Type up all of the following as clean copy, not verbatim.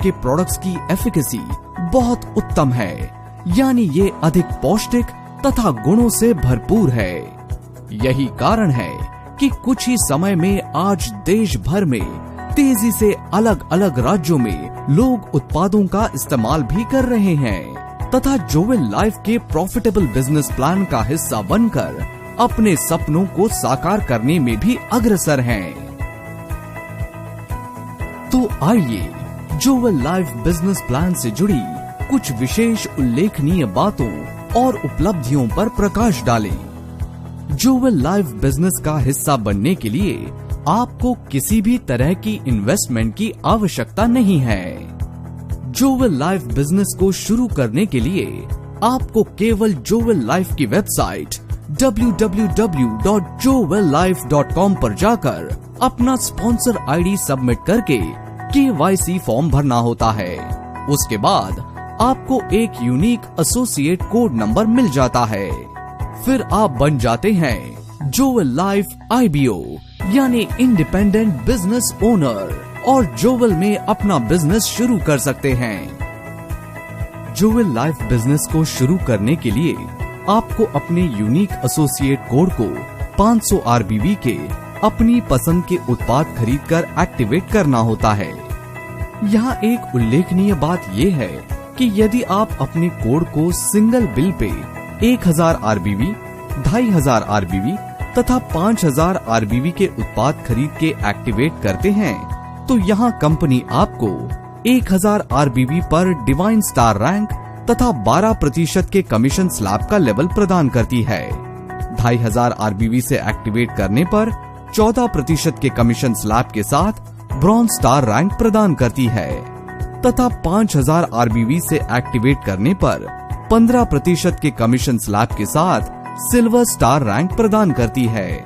के प्रोडक्ट्स की एफिकेसी बहुत उत्तम है, यानी ये अधिक पौष्टिक तथा गुणों से भरपूर है। यही कारण है कि कुछ ही समय में आज देश भर में तेजी से अलग अलग राज्यों में लोग उत्पादों का इस्तेमाल भी कर रहे हैं तथा जोवेल लाइफ के प्रॉफिटेबल बिजनेस प्लान का हिस्सा बनकर अपने सपनों को साकार करने में भी अग्रसर हैं। तो आइए जोवेल लाइफ बिजनेस प्लान से जुड़ी कुछ विशेष उल्लेखनीय बातों और उपलब्धियों पर प्रकाश डालें। जोवेल लाइफ बिजनेस का हिस्सा बनने के लिए आपको किसी भी तरह की इन्वेस्टमेंट की आवश्यकता नहीं है। जोवेल लाइफ बिजनेस को शुरू करने के लिए आपको केवल जोवेल लाइफ की वेबसाइट www.jovellife.com पर जाकर अपना स्पॉन्सर आईडी सबमिट करके KYC फॉर्म भरना होता है। उसके बाद आपको एक यूनिक एसोसिएट कोड नंबर मिल जाता है। फिर आप बन जाते हैं जोवेल लाइफ IBO यानी इंडिपेंडेंट बिजनेस ओनर और जोवेल में अपना बिजनेस शुरू कर सकते हैं। जोवेल लाइफ बिजनेस को शुरू करने के लिए आपको अपने यूनिक एसोसिएट कोड को 500 RBV के अपनी पसंद के उत्पाद खरीदकर एक्टिवेट करना होता है। यहाँ एक उल्लेखनीय बात यह है कि यदि आप अपने कोड को single bill pay 1000 RBV, 2500 RBV तथा 5000 RBV के उत्पाद खरीद के एक्टिवेट करते हैं तो यहाँ कंपनी आपको 1000 RBV पर डिवाइन स्टार रैंक तथा 12% के कमीशन स्लैब का लेवल प्रदान करती है। 2500 RBV से एक्टिवेट करने पर 14% के कमीशन स्लैब के साथ ब्रॉन्ज स्टार रैंक प्रदान करती है तथा 5000 RBV से एक्टिवेट करने पर 15% के कमीशन स्लैब के साथ सिल्वर स्टार रैंक प्रदान करती है।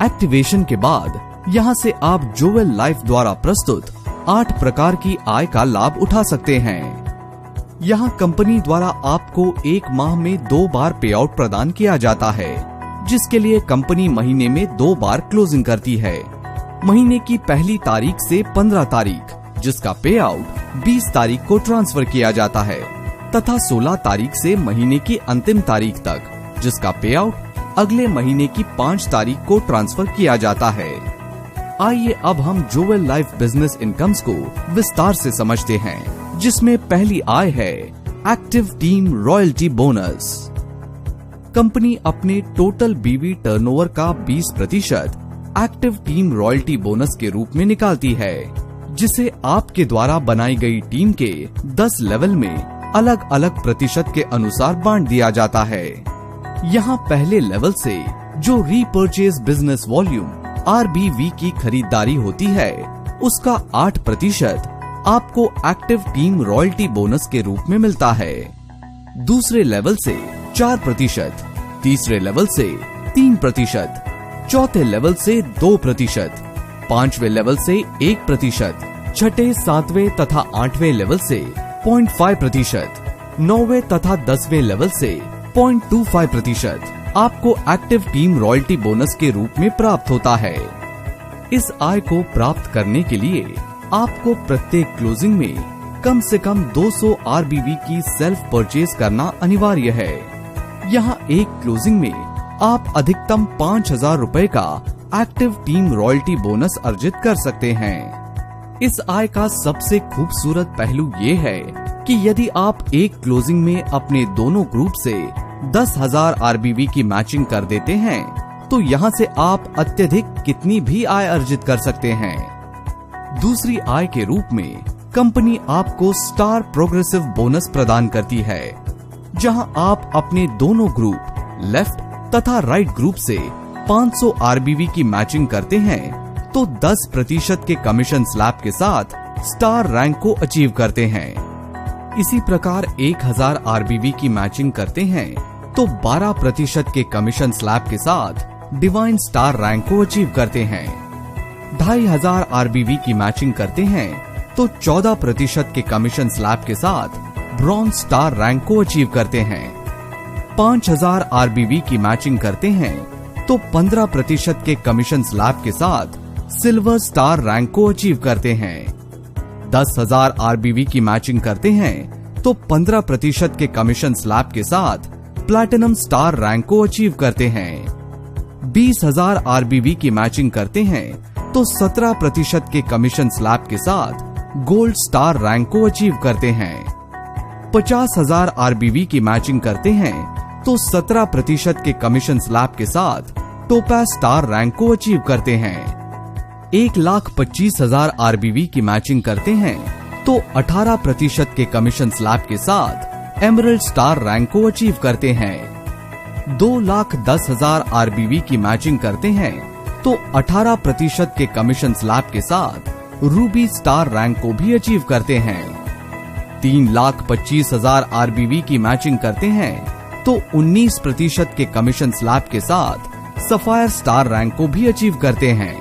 एक्टिवेशन के बाद यहाँ से आप जोवेल लाइफ द्वारा प्रस्तुत 8 प्रकार की आय का लाभ उठा सकते हैं। यहाँ कंपनी द्वारा आपको एक माह में 2 बार पे आउट प्रदान किया जाता है, जिसके लिए कंपनी महीने में 2 बार क्लोजिंग करती है। महीने की पहली तारीख से 15 तारीख, जिसका पे आउट 20 तारीख को ट्रांसफर किया जाता है तथा 16 तारीख से महीने की अंतिम तारीख तक, जिसका पे आउट अगले महीने की 5 तारीख को ट्रांसफर किया जाता है। आइए अब हम जोवेल लाइफ बिजनेस इनकम्स को विस्तार से समझते हैं, जिसमें पहली आय है active team royalty bonus. Company अपने टोटल BV टर्नओवर का 20% एक्टिव टीम रॉयल्टी बोनस के रूप में निकालती है, जिसे आपके द्वारा बनाई गई टीम के 10 लेवल में अलग अलग प्रतिशत के अनुसार बांट दिया जाता है। यहाँ पहले लेवल से जो रीपर्चेज बिजनेस वॉल्यूम RBV की खरीदारी होती है, उसका 8% आपको एक्टिव टीम रॉयल्टी बोनस के रूप में मिलता है। दूसरे लेवल से 4%, तीसरे लेवल से 3%, चौथे लेवल से 2%, पांचवें लेवल से 1%, छठे, 7वें तथा 8वें लेवल से 0.5%, 9वें तथा 10वें लेवल से 0.25% आपको एक्टिव टीम रॉयल्टी बोनस के रूप में प्राप्त होता है। इस आय को प्राप्त करने के लिए आपको प्रत्येक क्लोजिंग में कम से कम 200 RBV की सेल्फ परचेज करना अनिवार्य है। यहाँ एक क्लोजिंग में आप अधिकतम 5000 रुपए का एक्टिव टीम रॉयल्टी बोनस अर्जित कर सकते हैं। इस आय का सबसे खूबसूरत पहलू ये है कि यदि आप एक क्लोजिंग में अपने दोनों ग्रुप से 10,000 RBV की मैचिंग कर देते हैं तो यहाँ से आप अत्यधिक कितनी भी आय अर्जित कर सकते हैं। दूसरी आय के रूप में कंपनी आपको स्टार प्रोग्रेसिव बोनस प्रदान करती है, जहां आप अपने दोनों ग्रुप लेफ्ट तथा राइट ग्रुप से 500 RBV की मैचिंग करते हैं तो 10% के कमीशन स्लैब के साथ स्टार रैंक को अचीव करते हैं। इसी प्रकार 1000 RBV की मैचिंग करते हैं तो 12% के कमीशन स्लैब के साथ डिवाइन स्टार रैंक को अचीव करते हैं। 2500 RBV की मैचिंग करते हैं तो 14% के कमीशन स्लैब के साथ ब्रॉन्ज स्टार रैंक को अचीव करते हैं। 5000 RBV की मैचिंग करते हैं तो 15% के कमीशन स्लैब के साथ सिल्वर स्टार रैंक को अचीव करते हैं। 10,000 RBV की मैचिंग करते हैं तो 15% के कमीशन स्लैब के साथ प्लैटिनम स्टार रैंक को अचीव करते हैं। 20,000 RBV की मैचिंग करते हैं तो 17% के कमीशन स्लैब के साथ गोल्ड स्टार रैंक को अचीव करते हैं। 50,000 RBV की मैचिंग करते हैं तो 17% के कमीशन स्लैब के साथ टोपैज स्टार रैंक को अचीव करते हैं। 1,25,000 RBV की मैचिंग करते हैं तो 18% के कमीशन स्लैब के साथ एमरल्ड स्टार रैंक को अचीव करते हैं। 2,10,000 RBV की मैचिंग करते हैं तो 18% के कमीशन स्लैब के साथ रूबी स्टार रैंक को भी अचीव करते हैं। 3,25,000 RBV की मैचिंग करते हैं तो 19% के कमीशन स्लैब के साथ सफायर स्टार रैंक को भी अचीव करते हैं।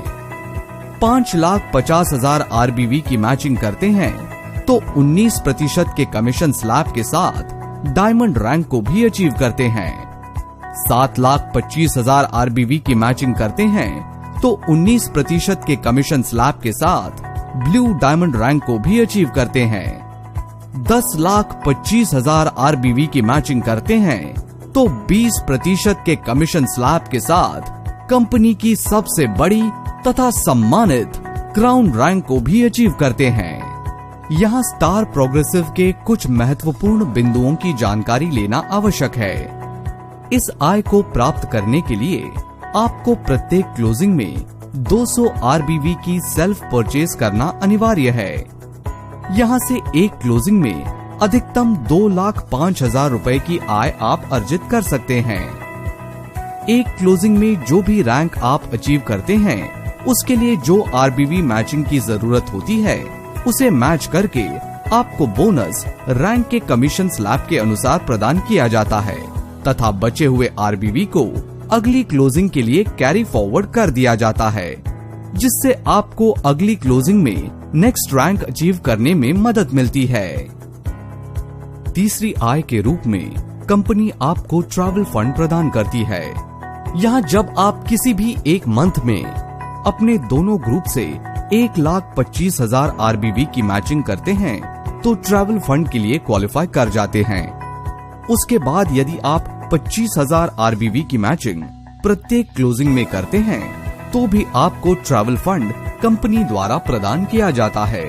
5,50,000 RBV की मैचिंग करते हैं तो 19% के कमीशन स्लैब के साथ डायमंड रैंक को भी अचीव करते हैं। 7,25,000 RBV की मैचिंग करते हैं तो 19% के कमीशन स्लैब के साथ ब्लू डायमंड रैंक को भी अचीव करते हैं। 10,25,000 RBV की मैचिंग करते हैं तो 20% के कमीशन स्लैब के साथ कंपनी की सबसे बड़ी तथा सम्मानित क्राउन रैंक को भी अचीव करते हैं। यहाँ स्टार प्रोग्रेसिव के कुछ महत्वपूर्ण बिंदुओं की जानकारी लेना आवश्यक है। इस आय को प्राप्त करने के लिए आपको प्रत्येक क्लोजिंग में 200 RBV की सेल्फ परचेज करना अनिवार्य है। यहाँ से एक क्लोजिंग में अधिकतम 2,05,000 रुपए की आय आप अर्जित कर सकते हैं। एक क्लोजिंग में जो भी रैंक आप अचीव करते हैं उसके लिए जो RBV मैचिंग की जरूरत होती है उसे मैच करके आपको बोनस रैंक के कमीशन स्लैब के अनुसार प्रदान किया जाता है तथा बचे हुए RBV को अगली क्लोजिंग के लिए कैरी फॉरवर्ड कर दिया जाता है, जिससे आपको अगली क्लोजिंग में नेक्स्ट रैंक अचीव करने में मदद मिलती है। तीसरी आय के रूप में कंपनी आपको ट्रैवल फंड प्रदान करती है। यहाँ जब आप किसी भी एक मंथ में अपने दोनों ग्रुप से 1,25,000 RBV की मैचिंग करते हैं तो ट्रैवल फंड के लिए क्वालिफाई कर जाते हैं। उसके बाद यदि आप 25,000 RBV की मैचिंग प्रत्येक क्लोजिंग में करते हैं तो भी आपको ट्रैवल फंड कंपनी द्वारा प्रदान किया जाता है।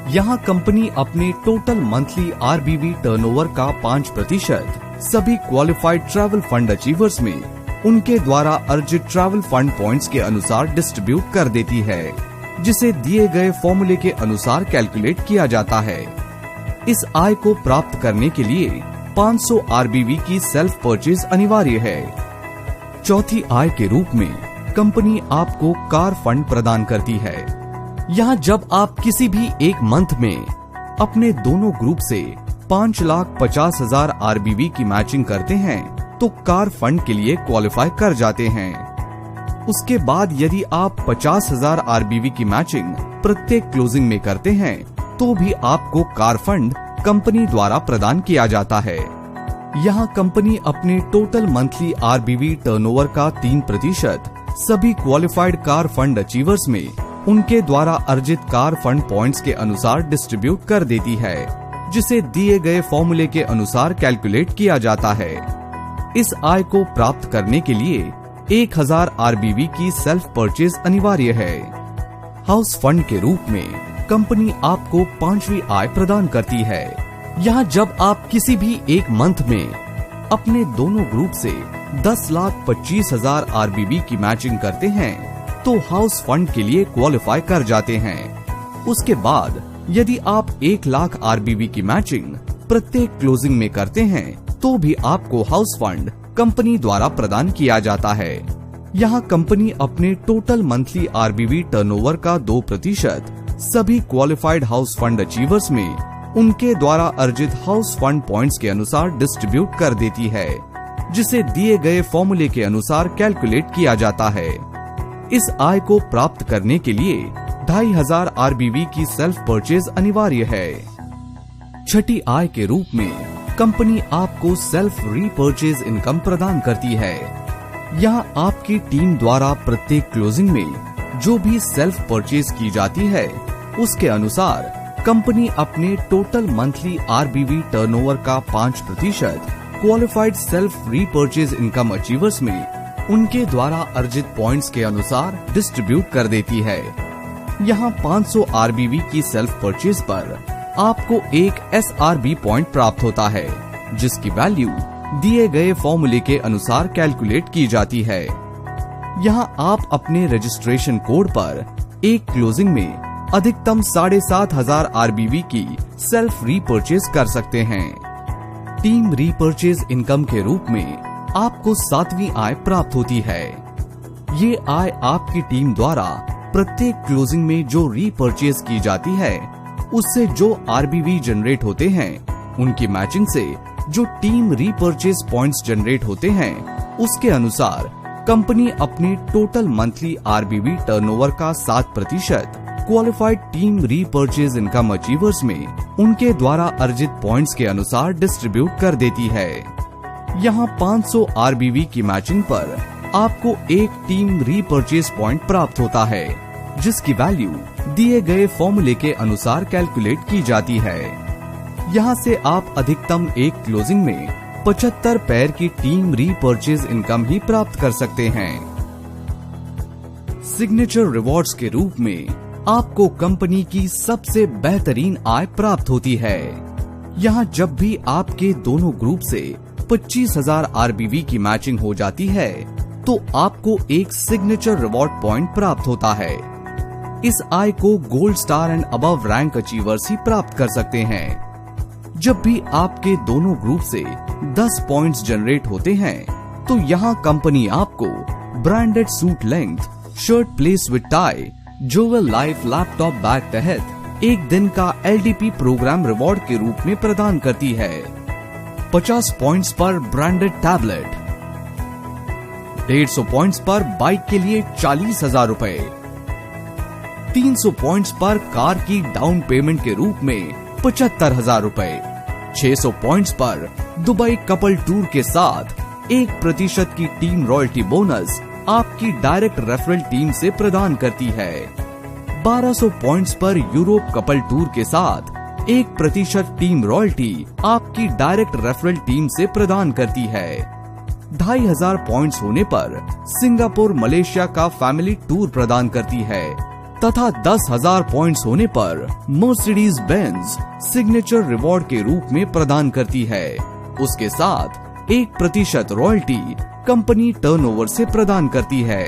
यहाँ कंपनी अपने टोटल मंथली RBV टर्नओवर का 5% सभी क्वालिफाइड ट्रैवल फंड अचीवर्स में उनके द्वारा अर्जित ट्रैवल फंड पॉइंट्स के अनुसार डिस्ट्रीब्यूट कर देती है, जिसे दिए गए फॉर्मूले के अनुसार कैलकुलेट किया जाता है। इस आय को प्राप्त करने के लिए 500 RBV की सेल्फ परचेज अनिवार्य है। चौथी आय के रूप में कंपनी आपको कार फंड प्रदान करती है। यहाँ जब आप किसी भी एक मंथ में अपने दोनों ग्रुप से 5,50,000 RBV की मैचिंग करते हैं तो कार फंड के लिए क्वालिफाई कर जाते हैं। उसके बाद यदि आप 50,000 RBV की मैचिंग प्रत्येक क्लोजिंग में करते हैं तो भी आपको कार फंड कंपनी द्वारा प्रदान किया जाता है। यहाँ कंपनी अपने टोटल मंथली RBV टर्नओवर का 3% सभी क्वालिफाइड कार फंड अचीवर्स में उनके द्वारा अर्जित कार फंड पॉइंट्स के अनुसार डिस्ट्रीब्यूट कर देती है, जिसे दिए गए फॉर्मूले के अनुसार कैलकुलेट किया जाता है। इस आय को प्राप्त करने के लिए 1,000 RBV की सेल्फ परचेज अनिवार्य है। हाउस फंड के रूप में कंपनी आपको 5वीं आय प्रदान करती है। यहाँ जब आप किसी भी एक मंथ में अपने दोनों ग्रुप से 10,25,000 RBV की मैचिंग करते हैं तो हाउस फंड के लिए क्वालिफाई कर जाते हैं। उसके बाद यदि आप 1,00,000 RBV की मैचिंग प्रत्येक क्लोजिंग में करते हैं तो भी आपको हाउस फंड कंपनी द्वारा प्रदान किया जाता है। यहाँ कंपनी अपने टोटल मंथली RBV टर्नओवर का 2% सभी क्वालिफाइड हाउस फंड अचीवर्स में उनके द्वारा अर्जित हाउस फंड पॉइंट्स के अनुसार डिस्ट्रीब्यूट कर देती है, जिसे दिए गए फॉर्मूले के अनुसार कैलकुलेट किया जाता है। इस आय को प्राप्त करने के लिए 2,500 RBV की सेल्फ परचेज अनिवार्य है। छठी आय के रूप में कंपनी आपको सेल्फ रीपर्चेज इनकम प्रदान करती है। यहाँ आपकी टीम द्वारा प्रत्येक क्लोजिंग में जो भी सेल्फ परचेज की जाती है उसके अनुसार कंपनी अपने टोटल मंथली आरबीवी टर्नओवर का 5% qualified self repurchase income achievers में उनके द्वारा अर्जित पॉइंट्स के अनुसार डिस्ट्रीब्यूट कर देती है। यहाँ 500 आरबीवी की सेल्फ परचेज पर आपको एक एसआरबी पॉइंट प्राप्त होता है, जिसकी वैल्यू दिए गए फॉर्मूले के अनुसार कैलकुलेट की जाती है। यहाँ आप अपने रजिस्ट्रेशन कोड पर एक क्लोजिंग में अधिकतम 7,500 आरबीवी की सेल्फ रीपर्चेज कर सकते हैं। टीम रीपर्चेज इनकम के रूप में आपको 7वीं आय प्राप्त होती है। ये आय आपकी टीम द्वारा प्रत्येक क्लोजिंग में जो रीपर्चेज की जाती है, उससे जो आरबीवी जनरेट होते हैं, उनकी मैचिंग से जो टीम रीपर्चेज पॉइंट्स जनरेट होते हैं, उसके अनुसार कंपनी अपने टोटल मंथली आरबीवी टर्नओवर का 7% qualified team repurchase income achievers में उनके द्वारा अर्जित पॉइंट्स के अनुसार डिस्ट्रीब्यूट कर देती है। यहाँ 500 आरबीवी की मैचिंग पर आपको एक टीम रीपर्चेज पॉइंट प्राप्त होता है, जिसकी वैल्यू दिए गए फॉर्मूले के अनुसार कैलकुलेट की जाती है। यहाँ से आप अधिकतम एक क्लोजिंग में 75 पैर की टीम रीपर्चेज इनकम ही प्राप्त कर सकते हैं। सिग्नेचर रिवॉर्ड्स के रूप में आपको कंपनी की सबसे बेहतरीन आय प्राप्त होती है। यहाँ जब भी आपके दोनों ग्रुप से 25,000 आरबीवी की मैचिंग हो जाती है, तो आपको एक सिग्नेचर रिवॉर्ड पॉइंट प्राप्त होता है। इस आय को gold star and above rank achievers ही प्राप्त कर सकते हैं। जब भी आपके दोनों ग्रुप से 10 पॉइंट्स जनरेट होते हैं, तो यहाँ कंपनी आपको branded suit length, shirt place with tie, जोवेल लाइफ लैपटॉप बैग तहत एक दिन का एलडीपी प्रोग्राम रिवॉर्ड के रूप में प्रदान करती है। 50 पॉइंट्स पर ब्रांडेड टैबलेट, 150 पॉइंट्स पर बाइक के लिए 40,000 रुपए, 300 पॉइंट्स पर कार की डाउन पेमेंट के रूप में 75,000 रुपए, 600 पॉइंट्स पर दुबई कपल टूर के साथ 1% की टीम रॉयल्टी बोनस आपकी डायरेक्ट रेफरल टीम से प्रदान करती है। 1200 पॉइंट्स पर यूरोप कपल टूर के साथ 1% टीम रॉयल्टी आपकी डायरेक्ट रेफरल टीम से प्रदान करती है। 2,500 पॉइंट्स होने पर सिंगापुर मलेशिया का फैमिली टूर प्रदान करती है, तथा 10,000 पॉइंट्स होने पर मर्सिडीज बेंज सिग्नेचर रिवॉर्ड के रूप में प्रदान करती है। उसके साथ 1% रॉयल्टी कंपनी टर्नओवर से प्रदान करती है।